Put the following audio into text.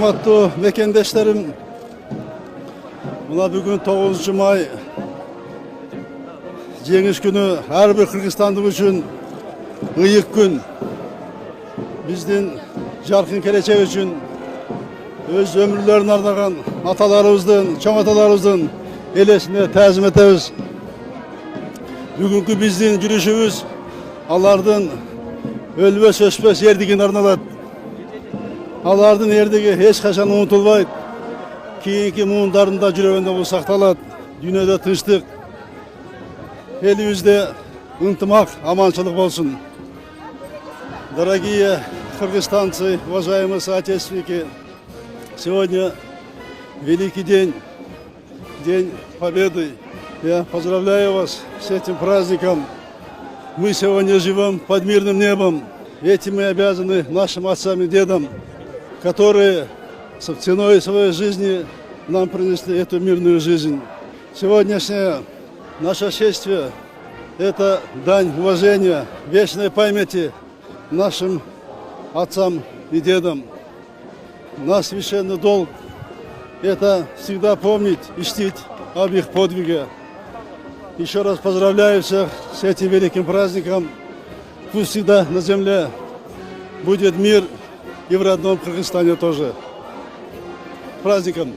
Урматтуу мекендештерим, мына бүгүн 9 май жеңиш күнү ар бир кыргызстандык үчүн ыйык күн. Биздин жаркын келечек үчүн өз өмүрлөрүн ардаган аталарыбыздын, чоң аталарыбыздын элесине таазим этебиз. Бүгүнкү биздин жүрүшүбүз алардын өлбөс өчпөс эрдигине арналат. Алардын эрдиги эч качан унутулбайт. Кийинки муундарында жүрөгүндө бул сакталат. Дүйнөдө тынчтык, элибизде ынтымак, аманчылык болсун. Дорогие кыргызстанцы, уважаемые соотечественники, сегодня великий день, День Победы. Я поздравляю вас с этим праздником. Мы сегодня живем под мирным небом. Этим мы обязаны нашим отцам и дедам, которые ценой своей жизни нам принесли эту мирную жизнь. Сегодняшнее наше шествие – это дань уважения, вечной памяти нашим отцам и дедам. Наш священный долг – это всегда помнить и чтить об их подвиге. Еще раз поздравляю всех с этим великим праздником. Пусть всегда на земле будет мир и в родном Кыргызстане тоже. С праздником!